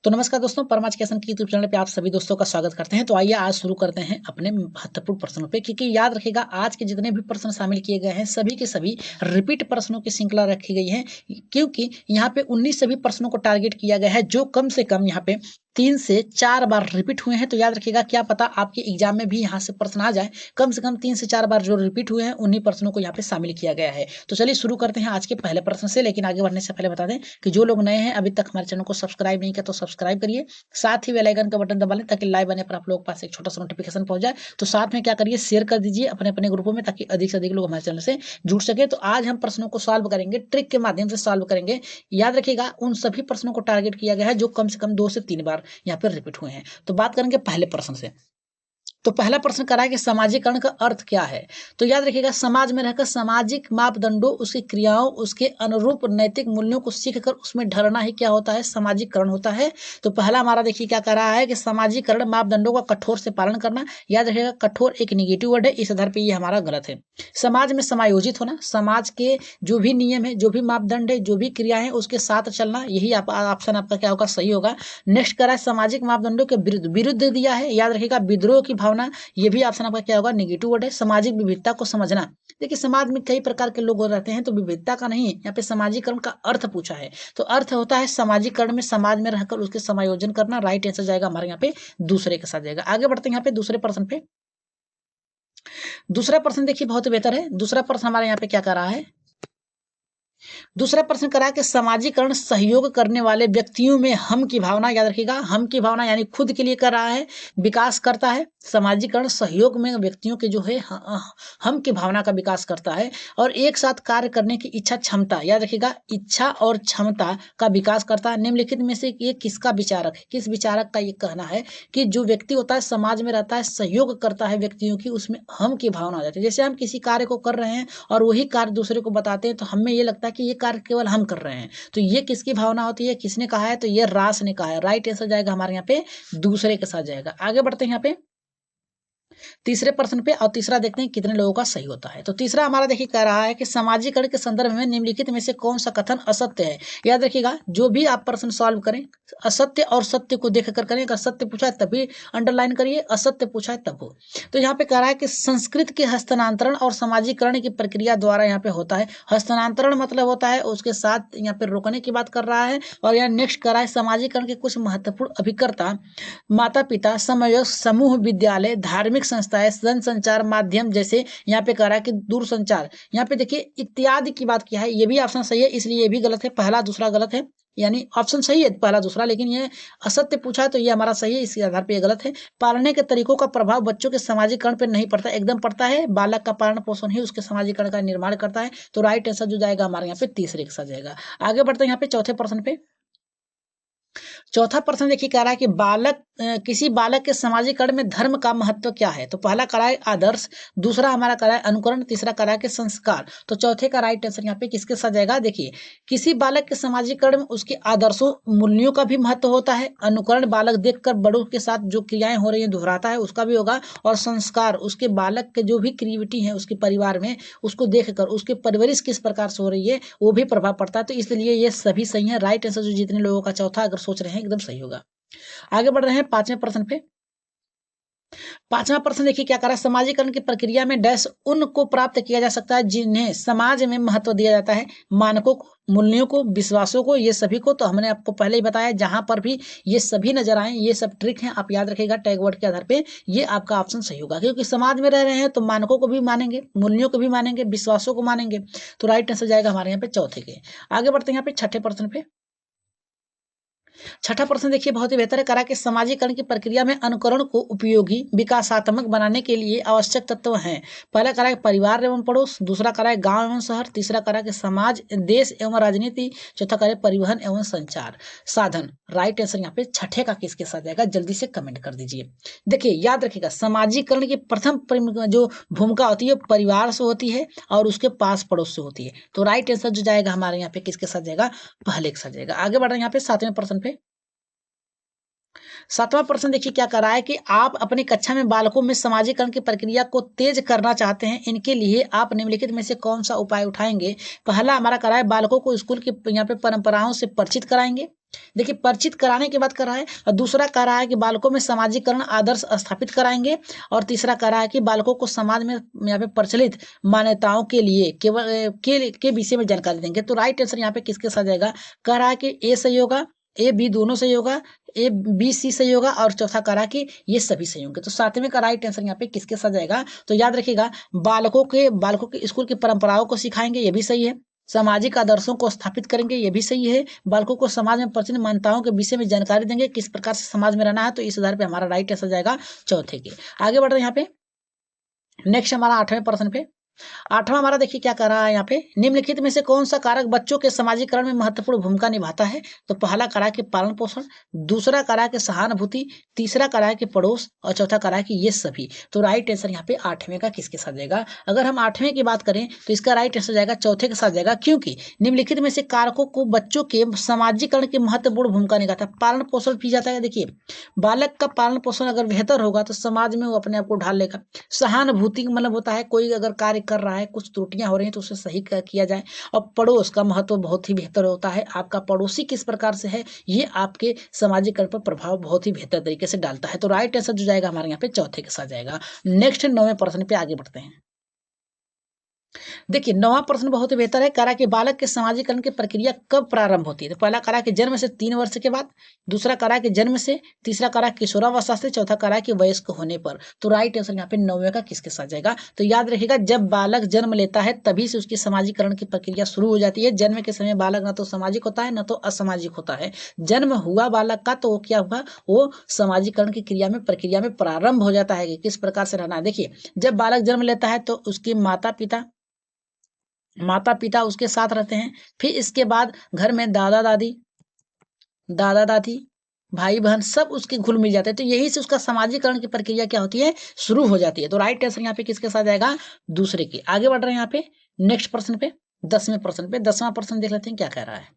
तो नमस्कार दोस्तों, परमाचकेशन की यूट्यूब चैनल पे आप सभी दोस्तों का स्वागत करते हैं। तो आइए आज शुरू करते हैं अपने महत्वपूर्ण प्रश्नों पे, क्योंकि याद रखिएगा आज के जितने भी प्रश्न शामिल किए गए हैं सभी के सभी रिपीट प्रश्नों की श्रृंखला रखी गई है, क्योंकि यहाँ पे 19 सभी प्रश्नों को टारगेट किया गया है जो कम से कम यहाँ पे 3 से 4 बार रिपीट हुए हैं। तो याद रखिएगा, क्या पता आपके एग्जाम में भी यहाँ से प्रश्न आ जाए। कम से कम 3 से 4 बार जो रिपीट हुए हैं उन्हीं प्रश्नों को यहाँ पे शामिल किया गया है। तो चलिए शुरू करते हैं आज के पहले प्रश्न से। लेकिन आगे बढ़ने से पहले बता दें कि जो लोग नए हैं अभी तक हमारे चैनल को सब्सक्राइब नहीं किया तो सब्सक्राइब करिए, साथ ही बेल आइकन का बटन दबा लें ताकि लाइव आने पर आप लोगों के पास एक छोटा सा नोटिफिकेशन पहुंच जाए। तो साथ में क्या करिए, शेयर कर दीजिए अपने अपने ग्रुपों में ताकि अधिक से अधिक लोग हमारे चैनल से जुड़ सके। तो आज हम प्रश्नों को सॉल्व करेंगे, ट्रिक के माध्यम से सॉल्व करेंगे। याद रखिएगा उन सभी प्रश्नों को टारगेट किया गया है जो कम से कम 2 से 3 बार यहाँ पर रिपीट हुए हैं। तो बात करेंगे पहले प्रश्न से। तो पहला प्रश्न करा है कि सामाजिकरण का अर्थ क्या है। तो याद रखिएगा, समाज में रहकर सामाजिक मापदंडों, उसकी क्रियाओं, उसके अनुरूप नैतिक मूल्यों को सीखकर उसमें ढलना ही क्या होता है, सामाजिकरण होता है। तो पहला हमारा देखिए क्या कह रहा है कि सामाजिकरण मापदंडों का कठोर से पालन करना। याद रखिएगा, कठोर एक नेगेटिव वर्ड है, इस आधार पर ये हमारा गलत है। समाज में समायोजित होना, समाज के जो भी नियम है, जो भी मापदंड है, जो भी क्रिया है उसके साथ चलना, यही ऑप्शन आपका क्या होगा, सही होगा। नेक्स्ट करा है सामाजिक मापदंडों के विरुद्ध दिया है। याद रखिएगा, विद्रोह की भावना, ये भी ऑप्शन आपका क्या होगा, नेगेटिव वर्ड है। सामाजिक विविधता को समझना, देखिए समाज में कई प्रकार के लोग रहते हैं तो विविधता का नहीं, यहाँ पे सामाजिकरण का अर्थ पूछा है। तो अर्थ होता है सामाजिकरण में समाज में रहकर उसके समायोजन करना। राइट आंसर जाएगा हमारे यहाँ पे दूसरे के साथ जाएगा। आगे बढ़ते हैं यहाँ पे दूसरे प्रश्न पे। दूसरा प्रश्न देखिए बहुत बेहतर है। दूसरा प्रश्न हमारे यहाँ पे क्या कर रहा है, दूसरा प्रश्न करा कि समाजीकरण सहयोग करने वाले व्यक्तियों में हम की भावना, याद रखिएगा हम की भावना यानी खुद के लिए कर रहा है, विकास करता है। समाजीकरण सहयोग में व्यक्तियों के जो है हम की भावना का विकास करता है और एक साथ कार्य करने की इच्छा क्षमता, याद रखिएगा इच्छा और क्षमता का विकास करता है। निम्नलिखित में से ये किसका विचारक है, किस विचारक का ये कहना है कि जो व्यक्ति होता है समाज में रहता है, सहयोग करता है व्यक्तियों की, उसमें हम की भावना आ जाती है। जैसे हम किसी कार्य को कर रहे हैं और वही कार्य दूसरे को बताते हैं तो हमें ये लगता है कि ये कार्य केवल हम कर रहे हैं। तो ये किसकी भावना होती है, किसने कहा है, तो ये रास ने कहा है। राइट आंसर जाएगा हमारे यहाँ पे दूसरे के साथ जाएगा। आगे बढ़ते हैं यहाँ पे तीसरे प्रश्न पे और तीसरा देखते हैं कितने लोगों का सही होता है। तो तीसरा हमारा देखिए कह रहा है कि सामाजिकरण के संदर्भ में निम्नलिखित में से कौन सा कथन असत्य है। याद रखिएगा, जो भी आप प्रश्न सॉल्व करें असत्य और सत्य को देखकर करें। अगर सत्य पूछा है तभी अंडरलाइन करिए, असत्य पूछा है तब हो। तो यहाँ पे कह रहा है कि संस्कृत के हस्तांतरण और सामाजिकरण की प्रक्रिया द्वारा यहाँ पे होता है। हस्तांतरण मतलब होता है उसके साथ यहाँ पे रोकने की बात कर रहा है। और यहाँ नेक्स्ट कह रहा है सामाजिकरण के कुछ महत्वपूर्ण अभिकर्ता माता पिता, समवयस्क, समूह, विद्यालय, धार्मिक संस्थाएं, जनसंचार माध्यम, जैसे यहाँ पे कह रहा है कि दूरसंचार। यहाँ पे देखिए इत्यादि की बात किया है, ये भी ऑप्शन सही है, इसलिए ये भी गलत है। पहला दूसरा गलत है, यानी ऑप्शन सही है पहला दूसरा, लेकिन ये असत्य पूछा है तो ये हमारा सही है, इसके आधार पर ये गलत है। पालने के तरीकों का प्रभाव बच्चों के सामाजिकरण पर नहीं पड़ता, एकदम पड़ता है। बालक का पालन पोषण ही उसके सामाजिकरण का निर्माण करता है। तो राइट आंसर जो जाएगा हमारे यहाँ पे तीसरे के साथ जाएगा। आगे बढ़ते हैं यहाँ पे चौथे प्रश्न पे। चौथा प्रश्न देखिए कह रहा है कि किसी बालक के सामाजिकरण में धर्म का महत्व क्या है। तो पहला करा है आदर्श, दूसरा हमारा करा है अनुकरण, तीसरा करा है कि संस्कार। तो चौथे का राइट आंसर यहाँ पे किसके साथ जाएगा, देखिए किसी बालक के सामाजिकरण में उसके आदर्शों मूल्यों का भी महत्व होता है। अनुकरण बालक देखकर बड़ों के साथ जो क्रियाएं हो रही है दोहराता है, उसका भी होगा। और संस्कार उसके बालक के जो भी क्रिएटिविटी है उसके परिवार में, उसको देखकर उसके परवरिश किस प्रकार से हो रही है वो भी प्रभाव पड़ता है। तो इसलिए ये सभी सही है। राइट आंसर जो जितने लोगों का चौथा अगर सोच रहे हैं एकदम सही होगा। आगे बढ़ रहे हैं पांचवें प्रश्न पे। पांचवा प्रश्न देखिए क्या कर रहा है, समाजीकरण की प्रक्रिया में डैश उनको प्राप्त किया जा सकता है जिन्हें समाज में महत्व दिया जाता है, मानकों को, मूल्यों को, विश्वासों को, ये सभी को। तो हमने आपको पहले ही बताया, जहां पर भी ये सभी नजर आए ये सब ट्रिक हैं, आप याद रखिएगा टैग वर्ड के आधार पे ये आपका ऑप्शन सही होगा। क्योंकि समाज में रह रहे हैं तो मानकों को भी मानेंगे, मूल्यों को भी मानेंगे, विश्वासों को मानेंगे। तो राइट आंसर जाएगा हमारे यहाँ पे चौथे के। आगे बढ़ते हैं यहाँ पे छठे प्रश्न पे। छठा प्रश्न देखिए बहुत ही बेहतर है, करा कि सामाजिकरण की प्रक्रिया में अनुकरण को उपयोगी विकासात्मक बनाने के लिए आवश्यक तत्व हैं। पहला करा है परिवार एवं पड़ोस, दूसरा करा है गांव एवं शहर, तीसरा करा कि समाज, देश एवं राजनीति, चौथा करा परिवहन एवं संचार साधन। राइट आंसर यहाँ पे छठे का किसके साथ जाएगा, जल्दी से कमेंट कर दीजिए। देखिए याद रखिएगा, सामाजिकरण की प्रथम जो भूमिका होती है परिवार से होती है और उसके पास पड़ोस से होती है। तो राइट आंसर जो जाएगा हमारे यहाँ पे किसके साथ जाएगा, पहले के साथ जाएगा। आगे बढ़ रहे हैं यहाँ पे सातवें प्रश्न पे। सातवां प्रश्न देखिए क्या कर रहा है कि आप अपनी कक्षा में बालकों में सामाजिकरण की प्रक्रिया को तेज करना चाहते हैं, इनके लिए आप निम्नलिखित में से कौन सा उपाय उठाएंगे। पहला हमारा करा है बालकों को स्कूल की यहाँ पे परंपराओं से परिचित कराएंगे, देखिए परिचित कराने की बात कर रहा है, और दूसरा कह रहा है कि बालकों में सामाजिकरण आदर्श स्थापित कराएंगे, और तीसरा कह रहा है कि बालकों को समाज में यहाँ पे प्रचलित मान्यताओं के लिए केवल के विषय में जानकारी देंगे। तो राइट आंसर यहाँ पे किसके साथ जाएगा, कह रहा है कि ए सही होगा, ए बी दोनों सही होगा, ए बी सी सही होगा, और चौथा कह रहा कि ये सभी सही होंगे। तो सातवें का राइट आंसर यहाँ पे किसके साथ जाएगा, तो याद रखिएगा बालकों के स्कूल की परंपराओं को सिखाएंगे, ये भी सही है। सामाजिक आदर्शों को स्थापित करेंगे, ये भी सही है। बालकों को समाज में प्रचलित मान्यताओं के विषय में जानकारी देंगे, किस प्रकार से समाज में रहना है। तो इस आधार पे हमारा राइट आंसर जाएगा चौथे के। आगे बढ़ रहे हैं यहाँ पे, नेक्स्ट हमारा 8वें प्रश्न पे। 8वां हमारा देखिए क्या कर रहा है यहाँ पे, निम्नलिखित में से कौन सा कारक बच्चों के समाजीकरण में महत्वपूर्ण भूमिका निभाता है। तो पहला करा कि पालन पोषण, दूसरा करा कि सहानुभूति, तीसरा करा कि पड़ोस, और चौथा करा कि ये सभी। तो राइट आंसर यहाँ पे 8वें का किसके साथ जाएगा, अगर हम 8वें की बात करें तो इसका राइट आंसर जाएगा चौथे के साथ जाएगा, क्योंकि निम्नलिखित में से कारकों को बच्चों के समाजीकरण की महत्वपूर्ण भूमिका निभाता है। पालन पोषण भी जाता है, देखिए बालक का पालन पोषण अगर बेहतर होगा तो समाज में वो अपने आप को ढाल लेगा। सहानुभूति मतलब होता है कोई अगर कार्य कर रहा है, कुछ त्रुटियां हो रही हैं तो उसे सही किया जाए। और पड़ोस का महत्व बहुत ही बेहतर होता है, आपका पड़ोसी किस प्रकार से है ये आपके सामाजिकरण पर प्रभाव बहुत ही बेहतर तरीके से डालता है। तो राइट आंसर जो जाएगा हमारे यहाँ पे चौथे के साथ जाएगा। नेक्स्ट 9वें प्रश्न पे आगे बढ़ते हैं। देखिए 9वां प्रश्न बहुत ही बेहतर है, करा कि बालक के समाजीकरण की प्रक्रिया कब प्रारंभ होती है। तो पहला करा कि जन्म से 3 वर्ष के बाद, दूसरा करा कि जन्म से, तीसरा करा किशोरावस्था से, चौथा करा कि वयस्क होने पर। तो राइट आंसर यहाँ पे 9वें का किसके साथ जाएगा, तो याद रखिएगा जब बालक जन्म लेता है तभी से उसकी समाजीकरण की प्रक्रिया शुरू हो जाती है। जन्म के समय बालक ना तो सामाजिक होता है ना तो असामाजिक होता है। जन्म हुआ बालक का तो वो क्या हुआ, वो समाजीकरण की प्रक्रिया में प्रारंभ हो जाता है कि किस प्रकार से रहना है। देखिए जब बालक जन्म लेता है तो उसके माता पिता उसके साथ रहते हैं, फिर इसके बाद घर में दादा दादी भाई बहन सब उसके घुल मिल जाते हैं। तो यही से उसका समाजीकरण की प्रक्रिया क्या होती है, शुरू हो जाती है। तो राइट आंसर यहाँ पे किसके साथ जाएगा, दूसरे के। आगे बढ़ रहे हैं यहाँ पे नेक्स्ट प्रश्न पे, 10वें प्रश्न पे। 10वां प्रश्न देख लेते हैं क्या कह रहा है।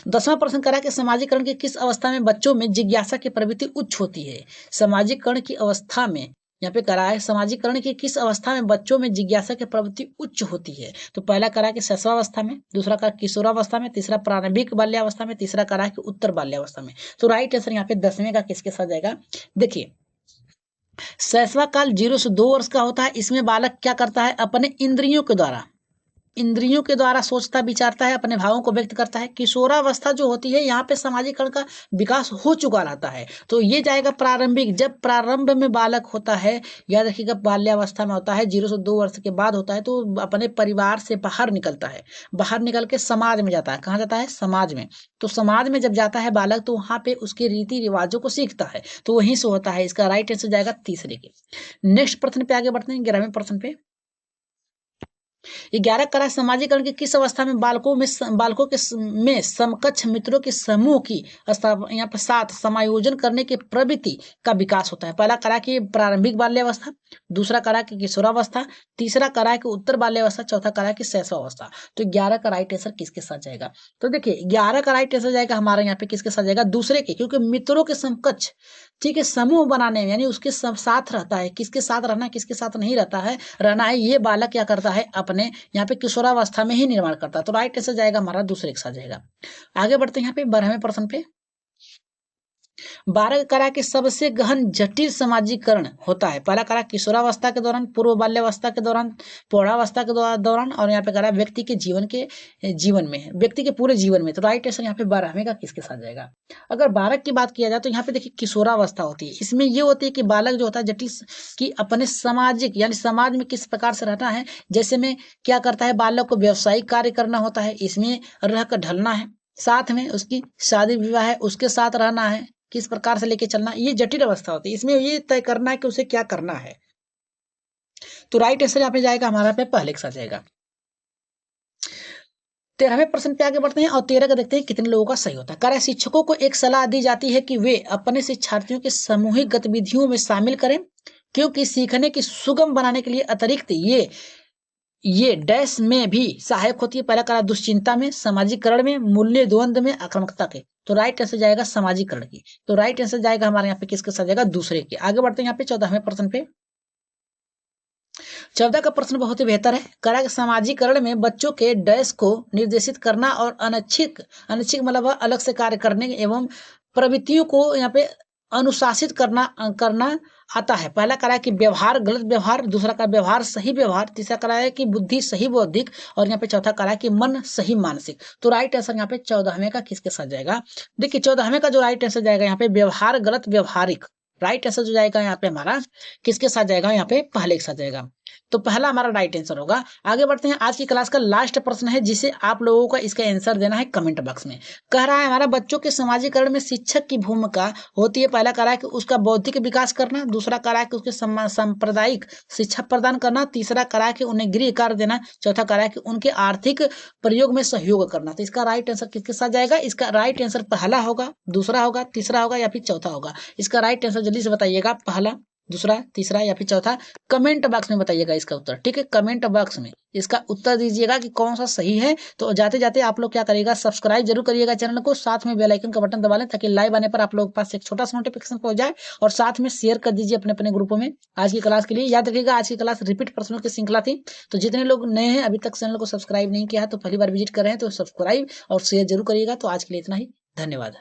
10वां प्रश्न कह रहा है कि समाजीकरण की किस अवस्था में बच्चों में जिज्ञासा की प्रवृत्ति उच्च होती है। समाजीकरण की अवस्था में यहाँ पे करा है समाजीकरण की किस अवस्था में बच्चों में जिज्ञासा की प्रवृत्ति उच्च होती है। तो पहला करा कि शैशवावस्था में, दूसरा करा किशोरावस्था में, तीसरा प्रारंभिक बाल्यावस्था में, तीसरा करा कि उत्तर बाल्यावस्था में। तो राइट आंसर यहाँ पे 10वें का किसके साथ जाएगा। देखिए शैशव काल 0 से 2 वर्ष का होता है, इसमें बालक क्या करता है, अपने इंद्रियों के द्वारा सोचता विचारता है, अपने भावों को व्यक्त करता है। किशोरावस्था जो होती है यहाँ पे समाजीकरण का विकास हो चुका रहता है। तो ये जाएगा प्रारंभिक, जब प्रारंभ में बालक होता है, याद रखिएगा बाल्यावस्था में होता है, 0 से 2 वर्ष के बाद होता है, तो अपने परिवार से बाहर निकलता है, बाहर निकल के समाज में जाता है। कहाँ जाता है, समाज में। तो समाज में जब जाता है बालक तो वहाँ पे उसके रीति रिवाजों को सीखता है, तो वहीं से होता है। इसका राइट आंसर जाएगा तीसरे के। नेक्स्ट प्रश्न पे आगे बढ़ते हैं, 11वें प्रश्न पे। 11 करा समाजीकरण की किस अवस्था में बालकों में समकक्ष मित्रों के समूह की यहाँ पर साथ समायोजन करने के प्रवृत्ति का विकास होता है। पहला करा कि प्रारंभिक बाल्यावस्था, दूसरा करा कि किशोरावस्था, तीसरा करा कि उत्तर बाल्यावस्था, चौथा करा कि शैशवावस्था। तो 11 का राइट आंसर किसके साथ जाएगा, तो देखिए 11 का राइट आंसर जाएगा हमारे यहाँ पे किसके साथ जाएगा, दूसरे के, क्योंकि मित्रों के समकक्ष, ठीक है, समूह बनाने में यानी उसके साथ रहता है। किसके साथ रहना, किसके साथ नहीं रहता है, रहना है, ये बालक क्या करता है, अपने यहाँ पे किशोरावस्था में ही निर्माण करता है। तो राइट आंसर जाएगा हमारा दूसरे के साथ जाएगा। आगे बढ़ते हैं यहाँ पे 12वें प्रश्न पे। 12 करा के सबसे गहन जटिल समाजीकरण होता है। पहला करा किशोरावस्था के दौरान, पूर्व बाल्यावस्था के दौरान, प्रौढ़ावस्था के दौरान, और यहाँ पे करा व्यक्ति के जीवन में, व्यक्ति के पूरे जीवन में। तो राइट आंसर यहाँ पे 12वें का किसके साथ जाएगा। अगर 12 की बात किया जाए तो यहाँ पे देखिए किशोरावस्था होती है, इसमें ये होती है कि बालक जो होता है जटिल की अपने सामाजिक यानी समाज में किस प्रकार से रहना है। जैसे में क्या करता है, बालक को व्यवसायिक कार्य करना होता है, इसमें रह कर ढलना है, साथ में उसकी शादी विवाह है, उसके साथ रहना है, किस प्रकार से लेके चलना, ये जटिल अवस्था होती है। इसमें ये तय करना है कि उसे क्या करना है। तो राइट आंसर यहाँ पे जाएगा हमारा पे पहले के साथ जाएगा। 13वें प्रश्न पे आगे बढ़ते हैं और 13 का देखते हैं कितने लोगों का सही होता है। कार्य शिक्षकों को एक सलाह दी जाती है कि वे अपने शिक्षार्थियों के सामूहिक गतिविधियों में शामिल करें, क्योंकि सीखने की सुगम बनाने के लिए अतिरिक्त ये डैश में भी सहायक होती है। पहला करा दुश्चिंता में, सामाजिकरण में, मूल्य द्वंद में, आक्रामकता के। तो राइट आंसर जाएगा सामाजिकरण की। तो राइट आंसर जाएगा हमारे यहाँ पे किसके साथ जाएगा, दूसरे के। आगे बढ़ते हैं यहाँ पे 14वें प्रश्न पे। 14 का प्रश्न बहुत ही बेहतर है। कह रहा है कि समाजीकरण में बच्चों के डैश को निर्देशित करना और अनैच्छिक अनैच्छिक मतलब अलग से कार्य करने एवं प्रवृत्तियों को यहाँ पे अनुशासित करना आता है। पहला कह रहा है कि व्यवहार गलत व्यवहार, दूसरा का व्यवहार सही व्यवहार, तीसरा कह रहा है कि बुद्धि सही बौद्धिक, और यहाँ पे चौथा कह रहा है कि मन सही मानसिक। तो राइट आंसर यहाँ पे 14वें का किसके साथ जाएगा? देखिए 14वें का जो राइट आंसर जाएगा यहाँ पे व्यवहार गलत व्यवहारिक। राइट आंसर जो जाएगा यहाँ पे हमारा किसके साथ जाएगा? यहाँ पे पहले के साथ जाएगा। तो पहला हमारा राइट आंसर होगा। आगे बढ़ते हैं। आज की क्लास का लास्ट प्रश्न है जिसे आप लोगों का इसका आंसर देना है कमेंट बॉक्स में। कह रहा है हमारा बच्चों के समाजीकरण में शिक्षक की भूमिका होती है। पहला कह रहा है कि उसका बौद्धिक विकास करना, दूसरा कह रहा है कि उसके सांप्रदायिक शिक्षा प्रदान करना, तीसरा कह रहा है कि उन्हें गृह कार्य देना, चौथा कह रहा है कि उनके आर्थिक प्रयोग में सहयोग करना। तो इसका राइट आंसर किसके साथ जाएगा? इसका राइट आंसर पहला होगा, दूसरा होगा, तीसरा होगा या फिर चौथा होगा। इसका राइट आंसर जल्दी से बताइएगा, पहला, दूसरा, तीसरा या फिर चौथा। कमेंट बॉक्स में बताइएगा इसका उत्तर। ठीक है, कमेंट बॉक्स में इसका उत्तर दीजिएगा कि कौन सा सही है। तो जाते जाते आप लोग क्या करिएगा, सब्सक्राइब जरूर करिएगा चैनल को, साथ में बेल आइकन का बटन दबा लें ताकि लाइव आने पर आप लोगों के पास एक छोटा सा नोटिफिकेशन पहुंच जाए, और साथ में शेयर कर दीजिए अपने अपने ग्रुपों में। आज की क्लास के लिए याद रखिएगा, आज की क्लास रिपीट प्रश्नों की श्रृंखला थी। तो जितने लोग नए हैं, अभी तक चैनल को सब्सक्राइब नहीं किया है, तो पहली बार विजिट कर रहे हैं तो सब्सक्राइब और शेयर जरूर करिएगा। तो आज के लिए इतना ही, धन्यवाद।